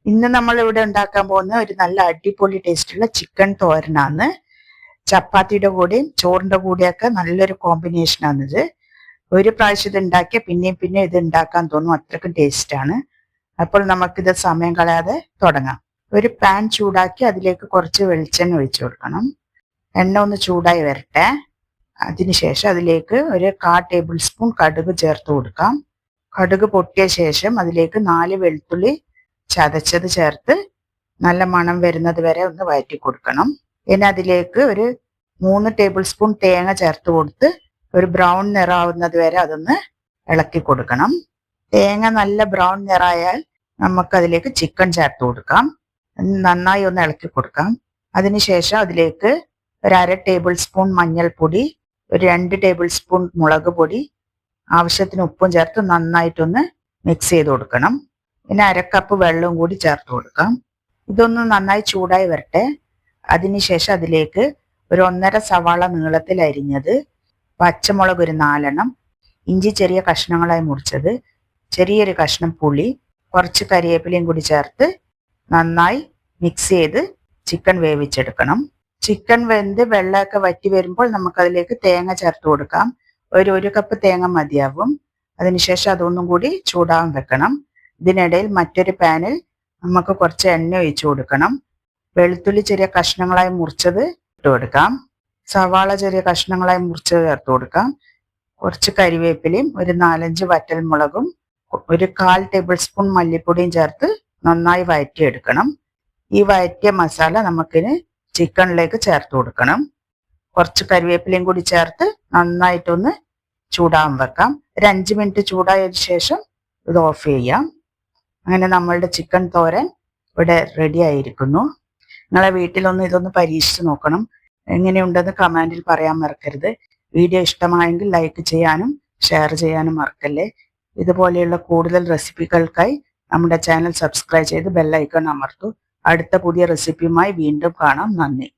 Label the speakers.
Speaker 1: ഇന്ന് നമ്മൾ ഇവിടെ ഉണ്ടാക്കാൻ പോകുന്ന ഒരു നല്ല അടിപൊളി ടേസ്റ്റുള്ള ചിക്കൻ തോരനാണ്. ചപ്പാത്തിയുടെ കൂടെയും ചോറിന്റെ കൂടെയൊക്കെ നല്ലൊരു കോമ്പിനേഷനാണിത്. ഒരു പ്രാവശ്യം ഇത് ഉണ്ടാക്കിയ പിന്നെയും പിന്നെ ഇത് ഉണ്ടാക്കാൻ തോന്നും, അത്രക്കും ടേസ്റ്റ് ആണ്. അപ്പോൾ നമുക്കിത് സമയം കളയാതെ തുടങ്ങാം. ഒരു പാൻ ചൂടാക്കി അതിലേക്ക് കുറച്ച് വെളിച്ചെണ്ണ ഒഴിച്ചു കൊടുക്കണം. എണ്ണ ഒന്ന് ചൂടായി വരട്ടെ. അതിനുശേഷം അതിലേക്ക് ഒരു 1/4 ടേബിൾ സ്പൂൺ കടുക് ചേർത്ത് കൊടുക്കാം. കടുക് പൊട്ടിയ ശേഷം അതിലേക്ക് 4 വെളുത്തുള്ളി ചതച്ചത് ചേർത്ത് നല്ല മണം വരുന്നത് വരെ ഒന്ന് വഴറ്റി കൊടുക്കണം. ഇനി അതിലേക്ക് ഒരു 3 ടേബിൾ സ്പൂൺ തേങ്ങ ചേർത്ത് കൊടുത്ത് ഒരു ബ്രൗൺ നിറാവുന്നത് വരെ അതൊന്ന് ഇളക്കി കൊടുക്കണം. തേങ്ങ നല്ല ബ്രൗൺ നിറായാൽ നമുക്കതിലേക്ക് ചിക്കൻ ചേർത്ത് കൊടുക്കാം. നന്നായി ഒന്ന് ഇളക്കി കൊടുക്കാം. അതിനുശേഷം അതിലേക്ക് ഒരു 1/2 ടേബിൾ സ്പൂൺ മഞ്ഞൾപ്പൊടി, ഒരു 2 ടേബിൾ സ്പൂൺ മുളക് പൊടി, ആവശ്യത്തിന് ഉപ്പും ചേർത്ത് നന്നായിട്ടൊന്ന് മിക്സ് ചെയ്ത് കൊടുക്കണം. പിന്നെ 1/2 കപ്പ് വെള്ളവും കൂടി ചേർത്ത് കൊടുക്കാം. ഇതൊന്ന് നന്നായി ചൂടായി വരട്ടെ. അതിനുശേഷം അതിലേക്ക് ഒരു 1.5 സവാള നീളത്തിൽ അരിഞ്ഞത്, പച്ചമുളക് ഒരു 4 എണ്ണം, ഇഞ്ചി ചെറിയ കഷ്ണങ്ങളായി മുറിച്ചത്, ചെറിയൊരു കഷ്ണം പുളി, കുറച്ച് കരിവേപ്പിലയും കൂടി ചേർത്ത് നന്നായി മിക്സ് ചെയ്ത് ചിക്കൻ വേവിച്ചെടുക്കണം. ചിക്കൻ വെന്ത് വെള്ളമൊക്കെ വറ്റി വരുമ്പോൾ നമുക്കതിലേക്ക് തേങ്ങ ചേർത്ത് കൊടുക്കാം. ഒരു കപ്പ് തേങ്ങ മതിയാവും. അതിനുശേഷം അതൊന്നും കൂടി ചൂടാൻ വെക്കണം. ഇതിനിടയിൽ മറ്റൊരു പാനിൽ നമുക്ക് കുറച്ച് എണ്ണ ഒഴിച്ചു കൊടുക്കണം. വെളുത്തുള്ളി ചെറിയ കഷ്ണങ്ങളായി മുറിച്ചത് ഇട്ട് കൊടുക്കാം. സവാള ചെറിയ കഷ്ണങ്ങളായി മുറിച്ചത് ചേർത്ത് കൊടുക്കാം. കുറച്ച് കരിവേപ്പിലയും ഒരു 4-5 വറ്റൽമുളകും ഒരു 1/4 ടേബിൾ സ്പൂൺ മല്ലിപ്പൊടിയും ചേർത്ത് നന്നായി വഴറ്റിയെടുക്കണം. ഈ വഴറ്റിയ മസാല നമുക്കിന് ചിക്കനിലേക്ക് ചേർത്ത് കൊടുക്കണം. കുറച്ച് കരിവേപ്പിലയും കൂടി ചേർത്ത് നന്നായിട്ടൊന്ന് ചൂടാൻ വെക്കാം. ഒരു 5 മിനിറ്റ് ചൂടായതിനു ശേഷം ഇത് ഓഫ് ചെയ്യാം. അങ്ങനെ നമ്മളുടെ ചിക്കൻ തോരൻ ഇവിടെ റെഡി ആയിരിക്കുന്നു. നിങ്ങളെ വീട്ടിലൊന്ന് ഇതൊന്ന് പരീക്ഷിച്ച് നോക്കണം. എങ്ങനെയുണ്ടെന്ന് കമൻറ്റിൽ പറയാൻ മറക്കരുത്. വീഡിയോ ഇഷ്ടമായെങ്കിൽ ലൈക്ക് ചെയ്യാനും ഷെയർ ചെയ്യാനും മറക്കല്ലേ. ഇതുപോലെയുള്ള കൂടുതൽ റെസിപ്പികൾക്കായി നമ്മുടെ ചാനൽ സബ്സ്ക്രൈബ് ചെയ്ത് ബെൽ ഐക്കൺ അമർത്തൂ. അടുത്ത പുതിയ റെസിപ്പിയുമായി വീണ്ടും കാണാം. നന്ദി.